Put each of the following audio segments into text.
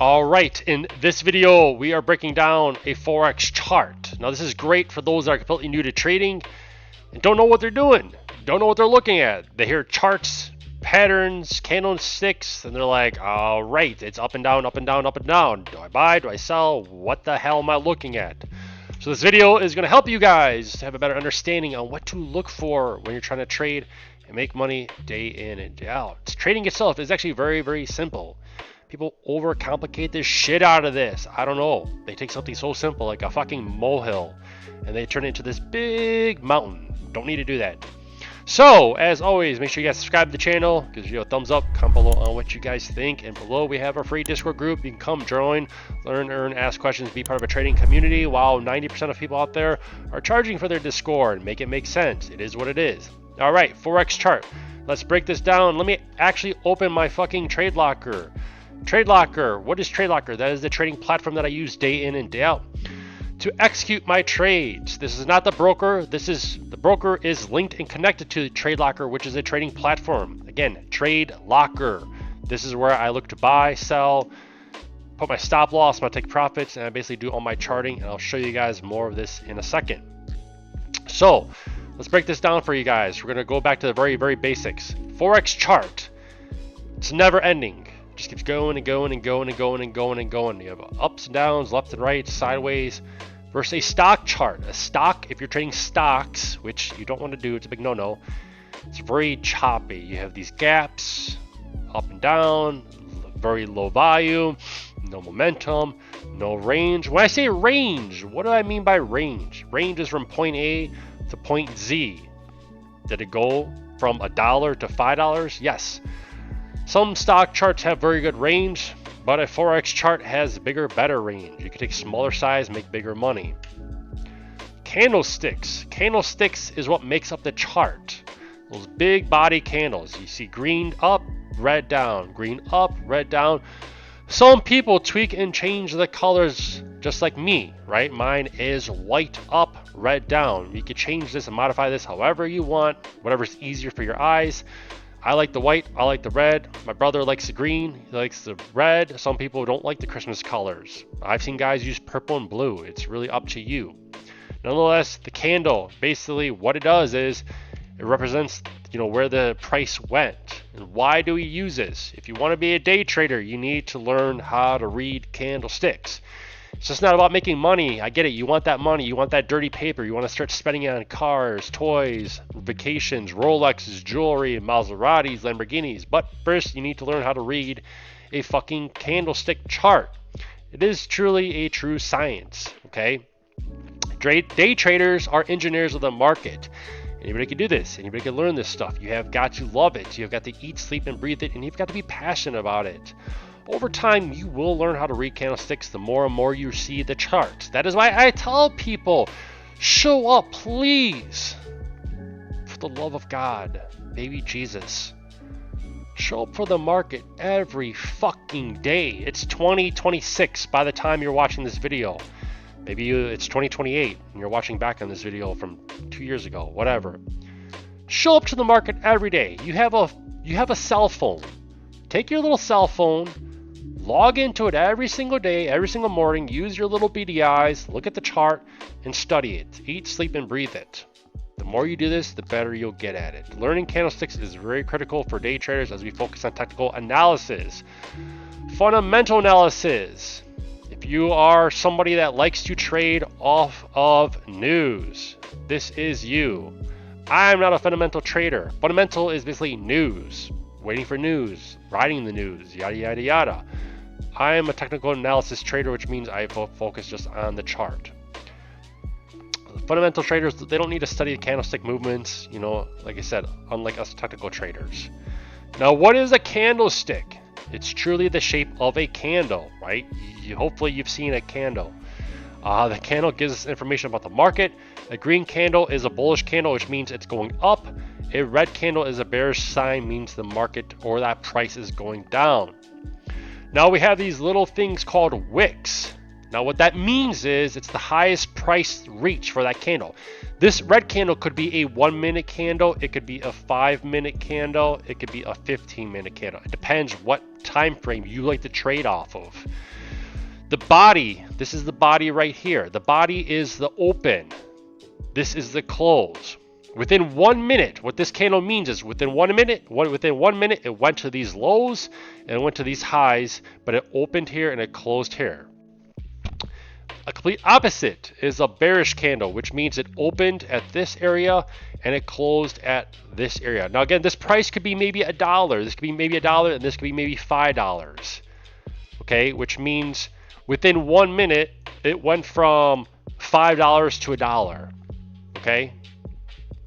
All right, in this video, we are breaking down a Forex chart. Now, this is great for those that are completely new to trading and don't know what they're doing, don't know what they're looking at. They hear charts, patterns, candlesticks, and they're like, all right, it's up and down, up and down, up and down. Do I buy? Do I sell? What the hell am I looking at? So this video is going to help you guys to have a better understanding on what to look for when you're trying to trade and make money day in and day out. Trading itself is actually very, very simple. People overcomplicate the shit out of this. I don't know. They take something so simple like a fucking molehill and they turn it into this big mountain. Don't need to do that. So, as always, make sure you guys subscribe to the channel, give you a thumbs up, comment below on what you guys think, and below we have our free Discord group. You can come join, learn, earn, ask questions, be part of a trading community, while 90% of people out there are charging for their Discord. Make it make sense. It is what it is. All right, Forex chart. Let's break this down. Let me actually open my fucking Trade Locker. Trade Locker. What is Trade Locker? That is the trading platform that I use day in and day out to execute my trades. This is not the broker. The broker is linked and connected to Trade Locker, which is a trading platform. Again, Trade Locker. This is where I look to buy, sell, put my stop loss, my take profits, and I basically do all my charting, and I'll show you guys more of this in a second. So let's break this down for you guys. We're gonna go back to the very, very basics. Forex chart. It's never ending. Just keeps going and going and going and going and going and going. You have ups and downs, left and right, sideways. Versus a stock chart. A stock, if you're trading stocks, which you don't want to do, it's a big no-no. It's very choppy. You have these gaps, up and down, very low volume, no momentum, no range. When I say range, what do I mean by range? Range is from point A to point Z. Did it go from $1 to $5? Yes. Some stock charts have very good range, but a Forex chart has bigger, better range. You can take smaller size, make bigger money. Candlesticks. Candlesticks is what makes up the chart. Those big body candles. You see green up, red down, green up, red down. Some people tweak and change the colors just like me, right? Mine is white up, red down. You can change this and modify this however you want, whatever's easier for your eyes. I like the white, I like the red. My brother likes the green, he likes the red. Some people don't like the Christmas colors. I've seen guys use purple and blue. It's really up to you. Nonetheless, the candle, basically what it does is it represents, where the price went. And why do we use this? If you want to be a day trader, you need to learn how to read candlesticks. It's just not about making money. I get it. You want that money. You want that dirty paper. You want to start spending it on cars, toys, vacations, Rolexes, jewelry, Maseratis, Lamborghinis. But first, you need to learn how to read a fucking candlestick chart. It is truly a true science, okay? Day traders are engineers of the market. Anybody can do this. Anybody can learn this stuff. You have got to love it. You've got to eat, sleep, and breathe it, and you've got to be passionate about it. Over time, you will learn how to read candlesticks the more and more you see the charts. That is why I tell people, show up, please. For the love of God, baby Jesus. Show up for the market every fucking day. It's 2026 by the time you're watching this video. Maybe it's 2028 and you're watching back on this video from 2 years ago, whatever. Show up to the market every day. You have a cell phone. Take your little cell phone, log into it every single day, every single morning, use your little beady eyes, look at the chart, and study it. Eat, sleep, and breathe it. The more you do this, the better you'll get at it. Learning candlesticks is very critical for day traders as we focus on technical analysis. Fundamental analysis. If you are somebody that likes to trade off of news, this is you. I'm not a fundamental trader. Fundamental is basically news. Waiting for news, writing the news, yada, yada, yada. I am a technical analysis trader, which means I focus just on the chart. Fundamental traders, they don't need to study the candlestick movements, like I said, unlike us technical traders. Now, what is a candlestick? It's truly the shape of a candle, right? Hopefully you've seen a candle. The candle gives us information about the market. A green candle is a bullish candle, which means it's going up. A red candle is a bearish sign, means the market or that price is going down. Now we have these little things called wicks. Now what that means is it's the highest price reach for that candle. This red candle could be a 1 minute candle, it could be a 5 minute candle, it could be a 15-minute candle. It depends what time frame you like to trade off of. The body, this is the body right here. The body is the open. This is the close. Within 1 minute, what this candle means is within 1 minute, it went to these lows and it went to these highs, but it opened here and it closed here. A complete opposite is a bearish candle, which means it opened at this area and it closed at this area. Now again, this price could be maybe $1. This could be maybe $1, and this could be maybe $5. Okay, which means within 1 minute, it went from $5 to $1. Okay,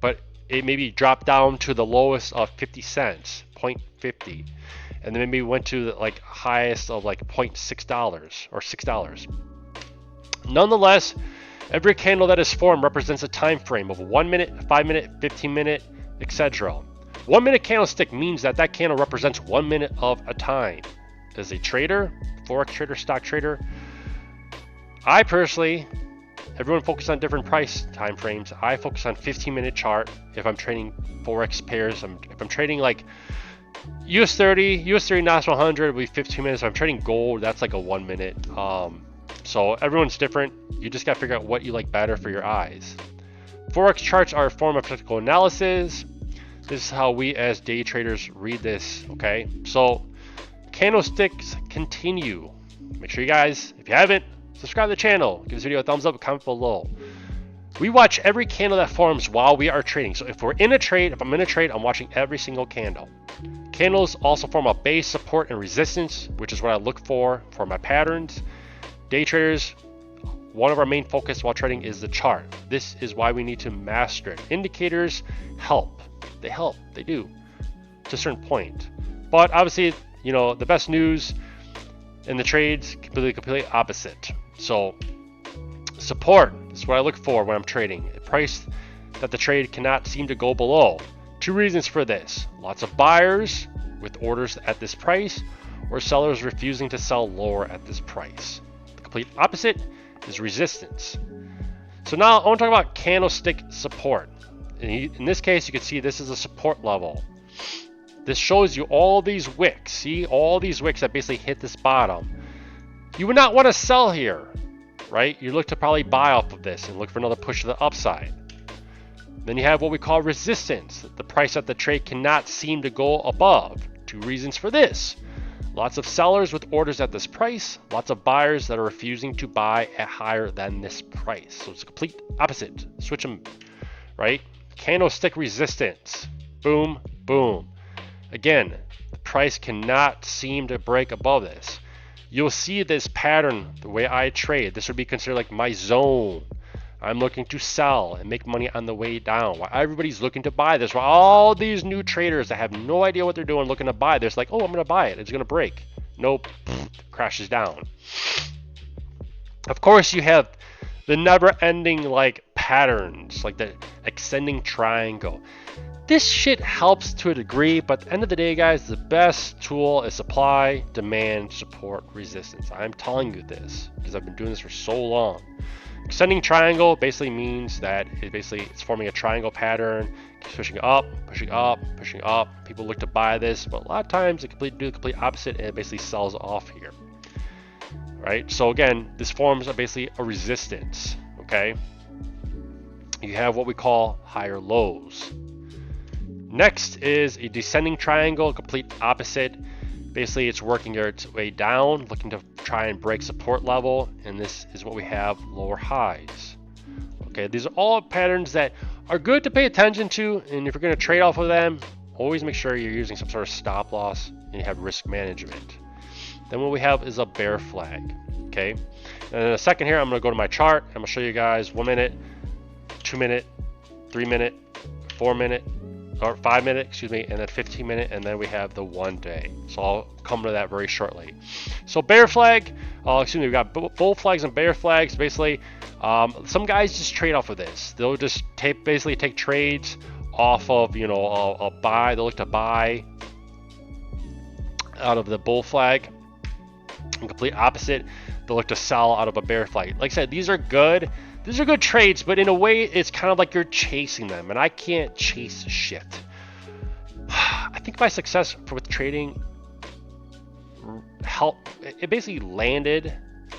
but it maybe dropped down to the lowest of 50 cents, 0.50, and then maybe went to the like highest of like $0.6 or $6. Nonetheless, every candle that is formed represents a time frame of 1 minute, 5 minute, 15 minute, etc. 1 minute candlestick means that that candle represents 1 minute of a time. As a trader, Forex trader, stock trader, I personally, everyone focuses on different price time frames. I focus on 15-minute chart if I'm trading Forex pairs. If I'm trading like US 30 National 100 will be 15 minutes. If I'm trading gold, that's like a 1 minute. So everyone's different. You just got to figure out what you like better for your eyes. Forex charts are a form of technical analysis. This is how we as day traders read this, okay? So candlesticks continue. Make sure you guys, if you haven't, subscribe to the channel. Give this video a thumbs up, comment below. We watch every candle that forms while we are trading. So if we're in a trade, if I'm in a trade, I'm watching every single candle. Candles also form a base, support, and resistance, which is what I look for my patterns. Day traders, one of our main focus while trading is the chart. This is why we need to master it. Indicators help. They do to a certain point. But obviously, you know, the best news in the trades, completely opposite. So support is what I look for when I'm trading. A price that the trade cannot seem to go below. Two reasons for this. Lots of buyers with orders at this price, or sellers refusing to sell lower at this price. Complete opposite is resistance. So now I want to talk about candlestick support. In this case, you can see this is a support level. This shows you all these wicks. See all these wicks that basically hit this bottom. You would not want to sell here, right? You look to probably buy off of this and look for another push to the upside. Then you have what we call resistance, the price that the trade cannot seem to go above. Two reasons for this. Lots of sellers with orders at this price, lots of buyers that are refusing to buy at higher than this price. So it's a complete opposite. Switch them, right? Candlestick resistance. Boom, boom. Again, the price cannot seem to break above this. You'll see this pattern, the way I trade. This would be considered like my zone. I'm looking to sell and make money on the way down. While everybody's looking to buy this, while all these new traders that have no idea what they're doing looking to buy this, like, oh, I'm going to buy it. It's going to break. Nope. Crashes down. Of course, you have the never-ending like patterns, like the ascending triangle. This shit helps to a degree, but at the end of the day, guys, the best tool is supply, demand, support, resistance. I'm telling you this because I've been doing this for so long. Ascending triangle basically means that it's forming a triangle pattern, pushing up, pushing up, pushing up. People look to buy this, but a lot of times it do the complete opposite and it basically sells off here. Right? So again, this forms basically a resistance. Okay? You have what we call higher lows. Next is a descending triangle, complete opposite. Basically, it's working its way down, looking to try and break support level, and this is what we have, lower highs. Okay, these are all patterns that are good to pay attention to, and if you're going to trade off of them, always make sure you're using some sort of stop loss and you have risk management. Then what we have is a bear flag. Okay, and in a second here, I'm going to go to my chart. I'm going to show you guys 1 minute, 2 minute, 3 minute, 4 minute, or 5 minute, excuse me, and then 15 minute, and then we have the 1 day. So I'll come to that very shortly. So bear flag, we got bull flags and bear flags. Basically, some guys just trade off of this. They'll just basically take trades off of, you know, a buy. They'll look to buy out of the bull flag. And complete opposite, they'll look to sell out of a bear flag. Like I said, these are good trades, but in a way, it's kind of like you're chasing them, and I can't chase shit. I think my success with trading it basically landed,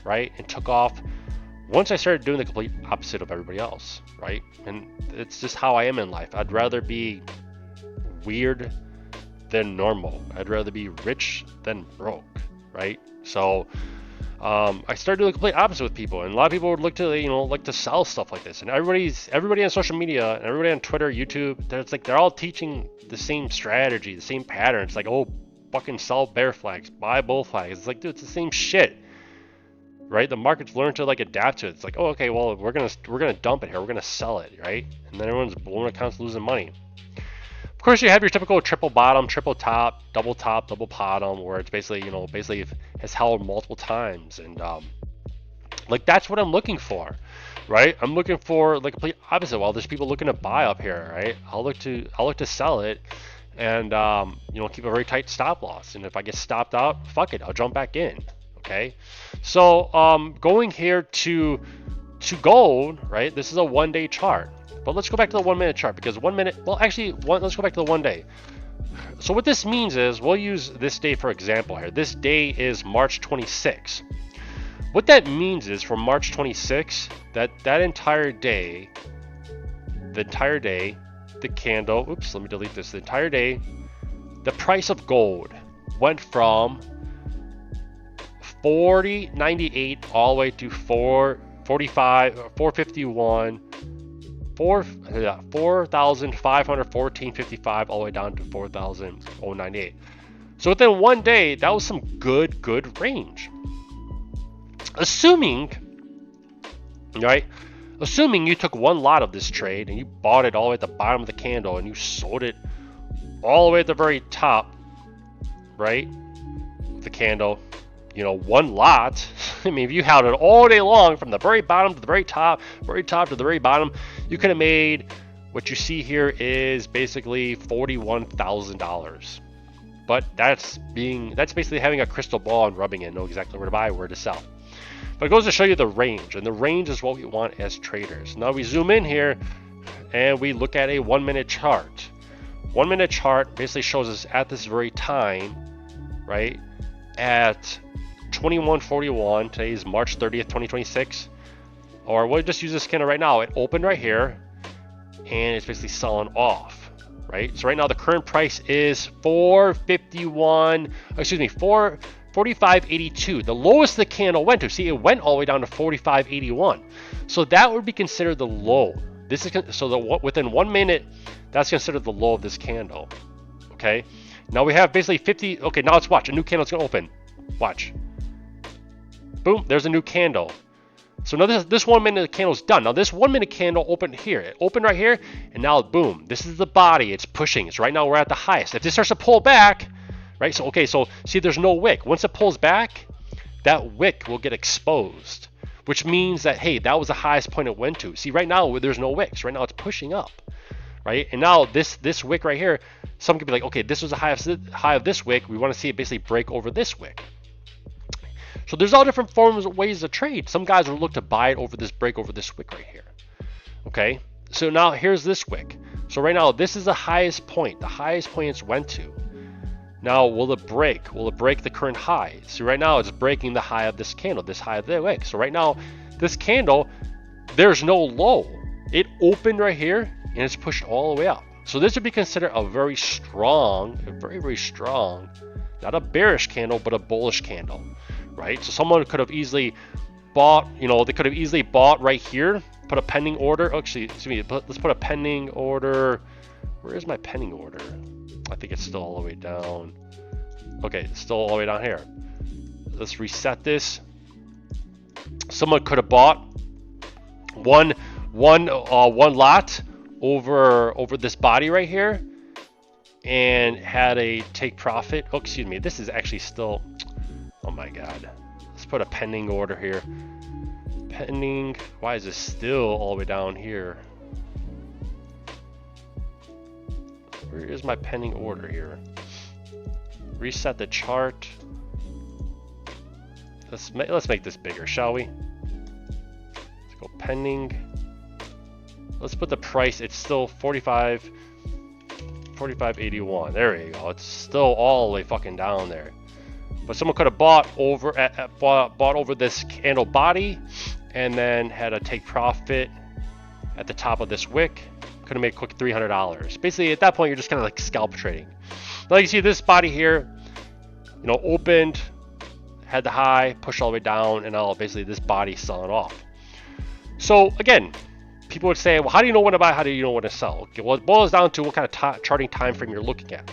right, and took off once I started doing the complete opposite of everybody else, right? And it's just how I am in life. I'd rather be weird than normal. I'd rather be rich than broke, right? So I started doing the complete opposite with people, and a lot of people would look to, like to sell stuff like this. And everybody on social media and everybody on Twitter, YouTube, they're all teaching the same strategy, the same pattern. It's like, oh, fucking sell bear flags, buy bull flags. It's like, dude, it's the same shit, right? The market's learned to like adapt to it. It's like, oh, okay, well, we're gonna dump it here, we're gonna sell it, right? And then everyone's blowing accounts, losing money. Of course, you have your typical triple bottom, triple top, double bottom, where it's basically, basically has held multiple times, and like that's what I'm looking for, right? I'm looking for like complete opposite. While there's people looking to buy up here, right? I'll look to sell it, and keep a very tight stop loss. And if I get stopped out, fuck it, I'll jump back in. Okay, so going here to gold, right? This is a 1 day chart. But let's go back to the 1 minute chart, because 1 minute, well, actually, let's go back to the 1 day. So what this means is, we'll use this day for example here. This day is March 26. What that means is, from March 26, that entire day, the candle, oops, let me delete this, the entire day, the price of gold went from 40.98 all the way to 451. 4,514.55 all the way down to 4,098. So within 1 day, that was some good range. Assuming you took one lot of this trade and you bought it all the way at the bottom of the candle and you sold it all the way at the very top, right? The candle, one lot. I mean, if you held it all day long from the very bottom to the very top to the very bottom, you could have made, what you see here is basically $41,000. But that's basically having a crystal ball and rubbing it, know exactly where to buy, where to sell. But it goes to show you the range, and the range is what we want as traders. Now we zoom in here and we look at a 1 minute chart. 1 minute chart basically shows us at this very time, right, at 21:41, today is March 30th, 2026, or we'll just use this candle right now. It opened right here, and it's basically selling off, right? So right now the current price is 45.82. The lowest the candle went to, see, it went all the way down to 45.81. So that would be considered the low. This is within 1 minute, that's considered the low of this candle. Okay. Now we have basically 50. Okay, now let's watch. A new candle's gonna open. Watch. Boom, there's a new candle. So now this 1 minute candle's done. Now this 1 minute candle opened here. It opened right here, and now boom, this is the body. It's pushing. It's right now we're at the highest. If this starts to pull back, right? So okay, so see, there's no wick. Once it pulls back, that wick will get exposed, which means that, hey, that was the highest point it went to. See, right now there's no wicks. Right now it's pushing up, right? And now this wick right here, some could be like, okay, this was the high of this wick. We want to see it basically break over this wick. So there's all different forms of ways to trade. Some guys will look to buy it over this break over this wick right here. Okay, so now here's this wick. So right now this is the highest point it's went to. Now will it break? Will it break the current high? See, right now it's breaking the high of this candle, this high of the wick. So right now this candle, there's no low. It opened right here and it's pushed all the way up. So this would be considered a very strong, very strong, not a bearish candle, but a bullish candle, right? So someone could have easily bought, they could have easily bought right here, put a pending order. Actually, excuse me, let's put a pending order. Where is my pending order? I think it's still all the way down. Okay, it's still all the way down here. Let's reset this. Someone could have bought one lot over this body right here and had a take profit. Oh, excuse me, this is actually still, oh my god, let's put a pending order here. Pending, why is this still all the way down here? Where is my pending order here? Reset the chart. let's make this bigger, shall we? Let's go pending. Let's put the price. It's still 45.81. There you go. It's still all the way fucking down there. But someone could have bought over bought over this candle body, and then had a take profit at the top of this wick. Could have made a quick $300. Basically, at that point, you're just kind of like scalp trading. Like you see this body here, you know, opened, had the high, pushed all the way down, and now basically this body selling off. So again, people would say, well, how do you know when to buy? How do you know when to sell? Okay, well, it boils down to what kind of charting time frame you're looking at.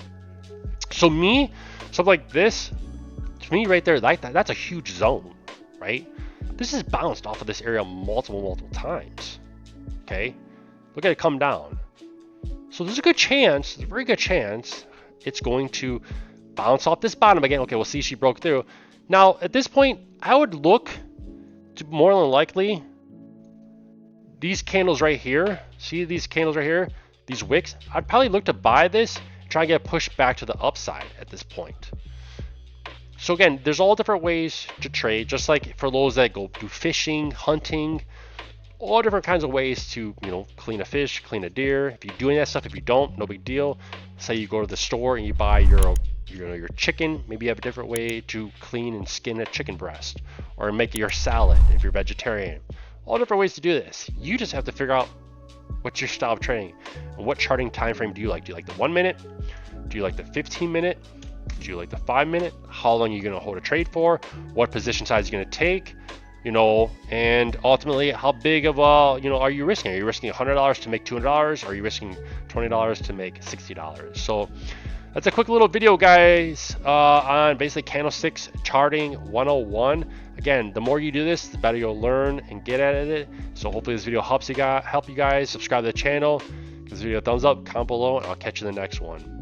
So me, something like this, to me right there, like that's a huge zone, right? This is bounced off of this area multiple times. Okay, look at it come down. So there's a good chance, there's a very good chance, it's going to bounce off this bottom again. Okay, we'll see she broke through. Now at this point, I would look to more than likely these candles right here. See these candles right here, these wicks. I'd probably look to buy this, try and get pushed back to the upside at this point. So again, there's all different ways to trade, just like for those that go do fishing, hunting, all different kinds of ways to, you know, clean a fish, clean a deer. If you're doing that stuff, if you don't, no big deal. Say you go to the store and you buy your chicken, maybe you have a different way to clean and skin a chicken breast, or make your salad if you're vegetarian. All different ways to do this. You just have to figure out what's your style of trading and what charting time frame do you like. Do you like the 1 minute? Do you like the 15 minute? Do you like the 5 minute? How long are you going to hold a trade for? What position size are you going to take? You know, and ultimately, how big of a, you know, are you risking? Are you risking $100 to make $200? Or are you risking $20 to make $60? So that's a quick little video, guys, on basically candlesticks charting 101. Again, the more you do this, the better you'll learn and get at it. So hopefully this video help you guys. Subscribe to the channel. Give this video a thumbs up, comment below, and I'll catch you in the next one.